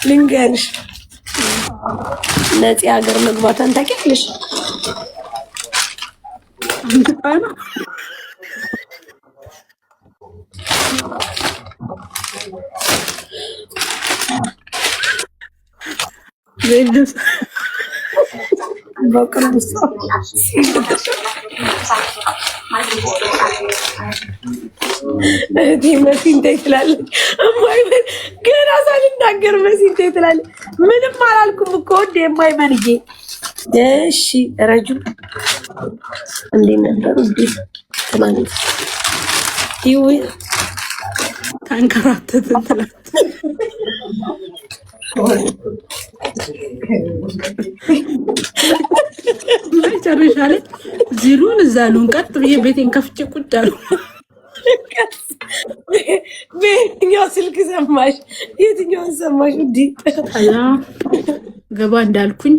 ልንገርሽ ነፂ ሀገር መግባቷን ታውቂያለሽ? በቅርቡ መሲን ትላለች። ገና ሳልናገር መሲን ትላለች። ምንም አላልኩም እኮ ወደ የማይመንጌ። እሺ ረጁ እንዴት ነበር? ትናንት ይውይ ታንከራተትን ትላት መጨረሻ ላይ ዚሉን እዛሉን ቀጥ ብዬ ቤቴን ከፍቼ ቁጭ አሉ። በየትኛው ስልክ ሰማሽ? የትኛውን ሰማሽ? እንዲ ገባ እንዳልኩኝ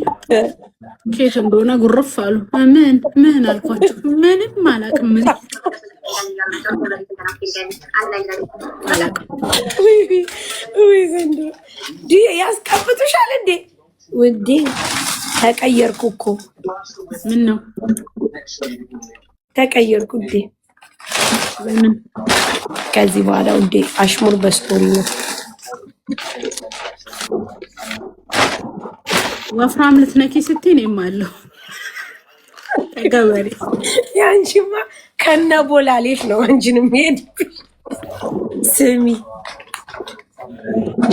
ኬት እንደሆነ ጉርፍ አሉ። ምን አልኳቸው? ምንም አላውቅም። ያስቀብጡሻል እንዴ? ውዴ ተቀየርኩ እኮ። ምን ነው ተቀየርኩ ውዴ። ከዚህ በኋላ ውዴ አሽሙር በስቶሪ ነው። ወፍራም ልትነኪ ስትይ እኔም አለሁ ተገበሬ። ያንቺማ ከነ ቦላሌሽ ነው አንቺንም ሄድ። ስሚ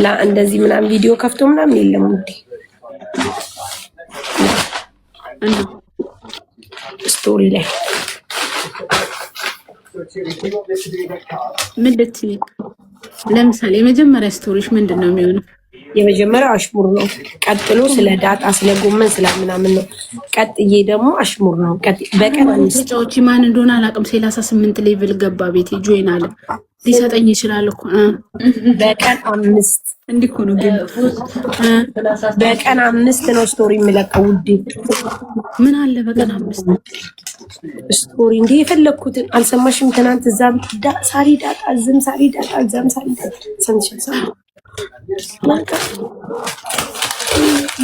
ላ እንደዚህ ምናምን ቪዲዮ ከፍቶ ምናምን የለም ውዴ። ስቶሪ ላይ ምን ልትይ? ለምሳሌ የመጀመሪያ ስቶሪሽ ምንድን ነው የሚሆነው? የመጀመሪያው አሽሙር ነው። ቀጥሎ ስለ ዳጣ ስለ ጎመን ስለ ምናምን ነው። ቀጥዬ ደግሞ አሽሙር ነው። በቀን ተጫዋች ማን እንደሆነ አላውቅም። 38 ሌቭል ገባ ቤቴ ጆይን አለ። ሊሰጠኝ ይችላል እኮ በቀን 5 እንዲህ እኮ ነው ግን በቀን 5 ነው ስቶሪ የምለቀው ውዴ። ምን አለ በቀን 5 ስቶሪ እንዴ? የፈለኩትን አልሰማሽም? ትናንት እዛም ሳሪ ዳጣ እዚህም ሳሪ ዳጣ እዛም ሳሪ ዳጣ ሰምተሽ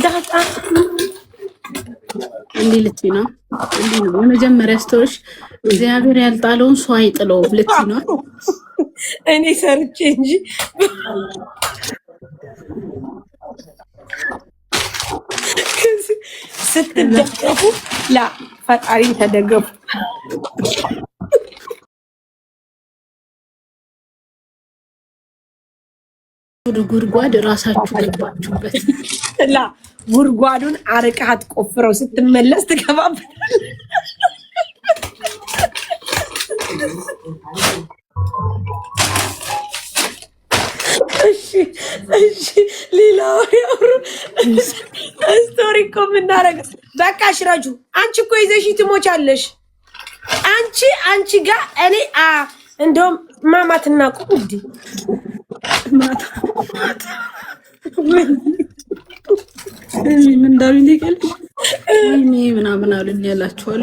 ዳጣ እንዲህ ልትይ ነው? እንዲህ ነው የመጀመሪያ ስቶሪሽ። እግዚአብሔር ያልጣለውን ሰው አይጥለውም ልትይ ነው? እኔ ሰርቼ እንጂ ስትደገፉ ላ ፈጣሪን ተደገፉ። ጉድጓድ ራሳችሁ ገባችሁበት። ላ ጉድጓዱን አርቀሃት ቆፍረው ስትመለስ ትገባበታል። እሺ ሌላው ያውሩ ስቶሪ እኮ የምናደርገው በቃ ሽራጁ አንቺ እኮ ይዘሽ ትሞቻለሽ። አንቺ ጋር እኔ እንደውም ማማትና ቁዲ ምን እንዳሉኝ ልቀልኝ እኔ ምናምን አሉኝ ያላችኋል።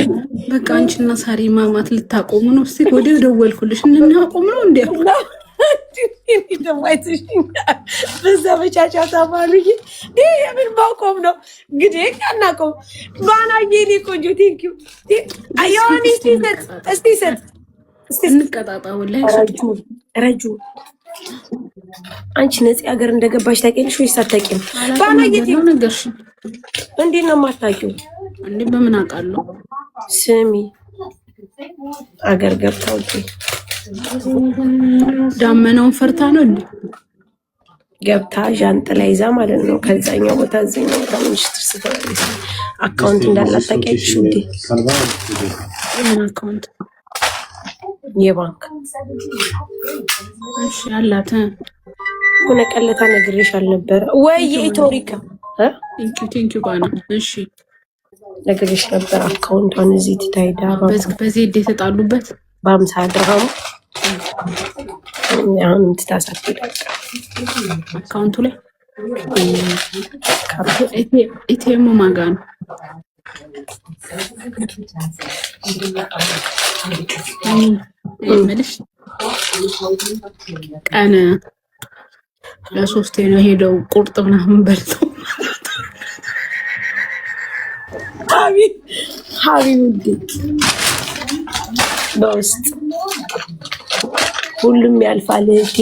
በቃ አንቺና ሳሪ ማማት ልታቆሙ ነው? እስቲ ወዲያው ደወልኩልሽ እናቆም ነው እንዴ? በዛ በቻቻታ ባሉኝ የምን ማቆም ነው እንግዲህ እናቆም ባናዬ። እኔ ቆንጆ ቴንኪው አያኒ እስቲ ሰጥ እንቀጣጣው ላይ ረጁ አንቺ ነፂ ሀገር እንደገባሽ ታውቂያለሽ ወይስ አታውቂም? ባናዬ ነገርሽ እንዴት ነው የማታውቂው? እንዴ በምን አውቃለሁ? ስሚ አገር ገብታው ዳመናውን ፈርታ ነው እንዴ ገብታ ዣንጥላ ይዛ ማለት ነው። ከዛኛው ቦታ እዚህኛው ቦታ ምንሽት ስትፈልግ አካውንት እንዳላት ታውቂያለሽ እንዴ? የምን አካውንት? የባንክ እሺ አላት ሆነ ቀለታ ነግሬሽ አልነበረ ወይ? የኢትዮሪካ ቴንኪው ባና እሺ ነግሬሽ ነበር። አካውንቷን እዚህ ትታይዳ በዚህ የተጣሉበት በ50 ድርሃም አሁን ትታሳፍል አካውንቱ ላይ ኢቲኤም ማጋ ነው። መልሽ ቀን ለሶስቴ ነው ሄደው ቁርጥ ምናምን በልተው ሀቢብ በውስጥ ሁሉም ያልፋል እህቴ።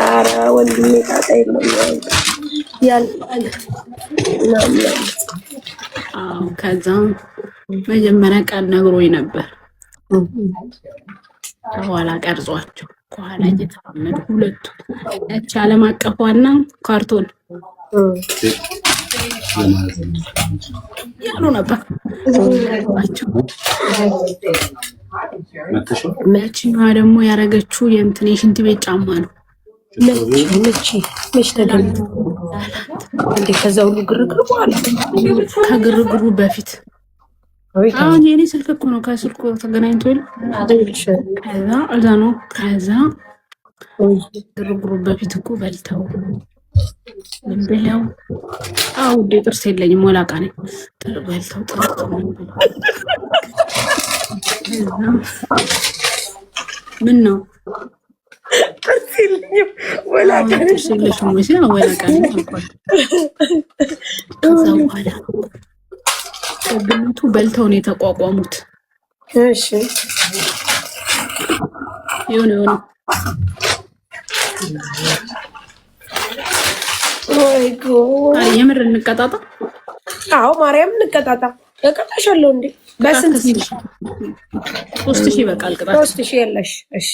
ኧረ ወንድሜ ጣጣ የለም ያልፋል። ከዛ መጀመሪያ ቃል ነግሮኝ ነበር። ከኋላ ቀርጿቸው ከኋላ እየተራመዱ ሁለቱ ያቺ ዓለም አቀፏና ካርቶን ያሉ ነበር መችኛዋ ደግሞ ያረገችው የእንትን የሽንት ቤት ጫማ ነው። መች ተገኘ እንዴ? ከዛ ሁሉ ግርግር በኋላ ከግርግሩ በፊት አሁን የኔ ስልክ እኮ ነው ከስልኩ ተገናኝቶ ከዛ እዛ ነው። ከዛ ግርግሩ በፊት እኮ በልተው ምን ብለው ውዴ ጥርስ የለኝም ወላቃ ነኝ በልተው ጠርተው ምን ነው ጥርስ የለኝም ወላቃ ነኝ ጥርስ የለሽም ወይ ሲል ወላቃ ነኝ አልኳት። ከዛ በኋላ ግንቱ በልተው ነው የተቋቋሙት። እሺ የሆነ ወይ ጎ የምር እንቀጣጣ። አዎ ማርያም እንቀጣጣ። እቀጣሻለሁ እንዴ በስንት 3000 ይበቃል ቅጣት። 3000 የለሽ። እሺ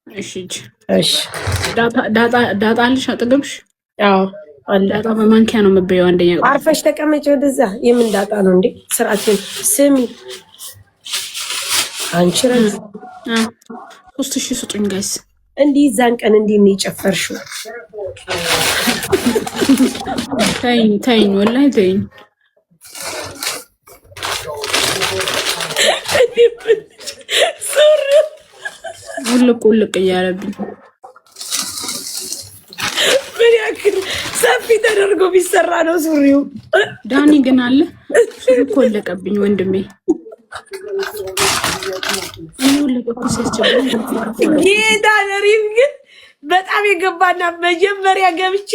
እሺ እሺ ዳጣ አለሽ አጠገብሽ? አዎ አለ። ዳጣ በማንኪያ ነው መበየው። አንደኛ አርፈሽ ተቀመጪ። ወደዛ የምን ዳጣ ነው እንዴ? ስርዓትን ስሚ አንቺ ረጅ 3000 ስጡኝ ጋይስ። እንዲህ ዛን ቀን እንዲህ ነው የጨፈርሽው። ተይኝ ወላሂ ተይኝ። ውልቅ እያለብኝ ምን ያክል ሰፊ ተደርጎ ቢሰራ ነው ሱሪው። ዳኒ ግን አለ ሱሪ እኮ ወለቀብኝ ወንድሜ። ጌታ ነሪም ግን በጣም የገባና መጀመሪያ ገብቼ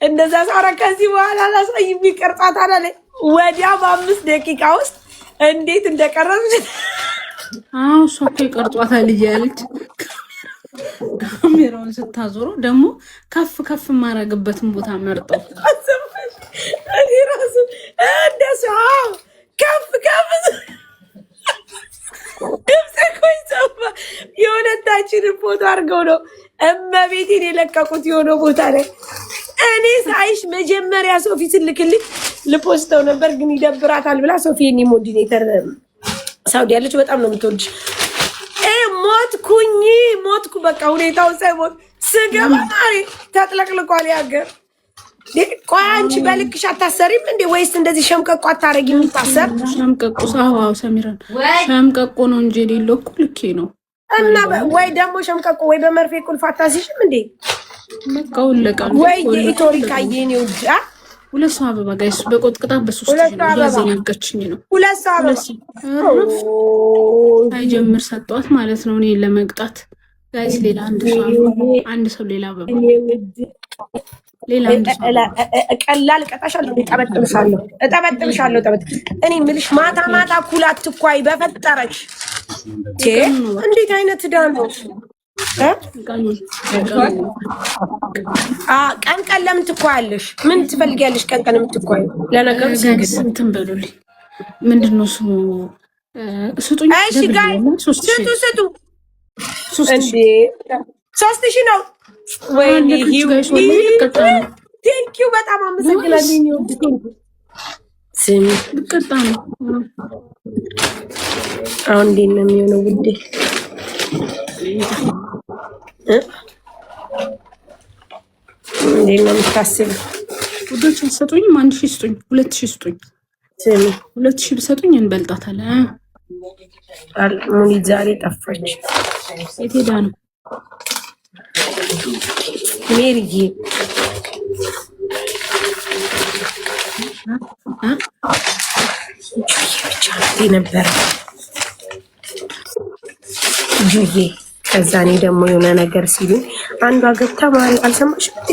እንደዛ ሳራ ከዚህ በኋላ ላሳይ የሚቀርጻት አለ ወዲያ በ5 ደቂቃ ውስጥ እንዴት እንደቀረጽ እሷ እኮ ይቀርጿታል እያለች ካሜራውን ስታዞረው ደግሞ ከፍ የማረግበትን ቦታ መርጠው እኔ ራሱ እንደሱ ከፍ ድምፅ እኮ ይሰማ። የሁለታችንን ፎቶ አድርገው ነው እመቤቴን የለቀቁት የሆነ ቦታ ላይ። እኔ ሳይሽ መጀመሪያ ሶፊ ስልክልኝ ልፖስተው ነበር ግን ይደብራታል ብላ ሶፊ የኔ ሞዲኔተር ሳውዲ ያለች በጣም ነው የምትወድሽ። ሞትኩ በቃ ሁኔታውን ሳይሞት ስገባ ማሪ ተጥለቅልቋል ያገር። ቆይ አንቺ በልክሽ አታሰሪም እንዴ ወይስ እንደዚህ ሸምቀቆ አታረጊ? የምታሰር ሸምቀቆ ሳዋው ሰሚራን ሸምቀቆ ነው እንጂ የሌለው እኮ ልኬ ነው። እና ወይ ደግሞ ሸምቀቆ ወይ በመርፌ ቁልፍ አታሲሽም እንዴ? መቃው ለቃል ወይ የኢቶሪካ የኔው ጃ 200 አበባ ጋይስ በቆጥቅጣ በ3000 ያዘነገችኝ ነው። 200 አበባ አይጀምር ሰጧት ማለት ነው እኔ ለመቅጣት ጋይስ። ሌላ አንድ ሰው ሌላ አበባ ሌላ አንድ ሰው ቀላል ቀጣሻለሁ። እጠበጥብሻለሁ። እኔ የምልሽ ማታ ኩላት ትኳይ በፈጠረች እንዴት አይነት ዳ ነው? ቀን ለምን ትኳያለሽ? ምን ትፈልጊያለሽ? ቀን የምትኳዩ ለነገሩ እንትን በሉልኝ። ምንድነው ስሙ? ስጡኝ። እሺ ጋይ ስጡ። 3000 ነው። ወይኔ ቴንኪው በጣም አመሰግናለሁ። ስሚ ልቀጣ ነው አሁን። እንዴት ነው የሚሆነው ውዴ? እንዴት ነው የምታስቢው? ውዶች አትሰጡኝም? 1000 ስጡኝ፣ 2000 ስጡኝ። ስሚ 2000 ብሰጡኝ እንበልጣታለን። ሙኒት ዛሬ ጠፋች። የት ሄዳ ነው ሜሪዬ? ብቻ ነበረ ጁዬ ከዛ እኔ ደግሞ የሆነ ነገር ሲሉ አንዷ ገብታ ማለት አልሰማሽም እንዴ?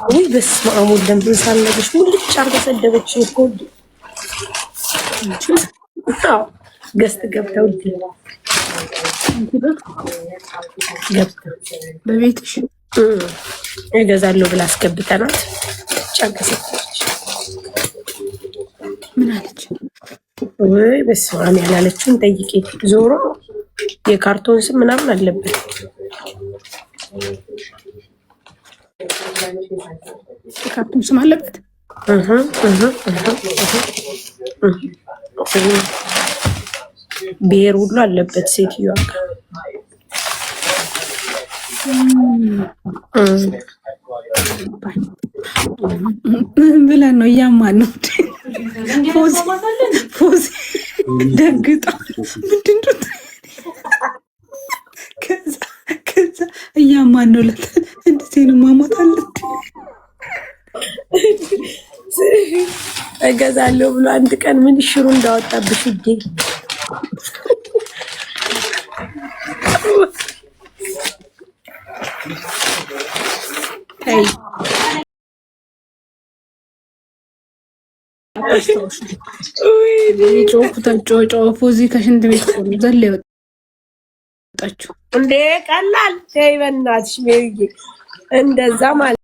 ወይ በስመ አብ ወልድ መንፈስ ቅዱስ ሙልጭ አርጋ ሰደበችኝ እኮ ገስት ገብተው በቤትሽ እገዛለሁ ብላ አስገብተናት ጫንቀሰች። ምን አለች? ወይ በስመ አብ ያላለችውን ጠይቄ ዞሮ የካርቶን ስም ምናምን አለበት። የካርቶን ስም አለበት። ብሔር ሁሉ አለበት። ሴትዮዋ ብለን ነው እያማን ነው ፎዚ ደግጣ ምንድን ነው ከዛ እያማን ነው ለተን እንደዚህ ነው ማሞታለን እገዛለሁ ብሎ አንድ ቀን ምን ሽሩ እንዳወጣብሽ እጄ ፎዚ ከሽንት ቤት ዘለ ወጣችሁ እንዴ? ቀላል ተይ በእናትሽ ሜሪዬ እንደዛ ማለት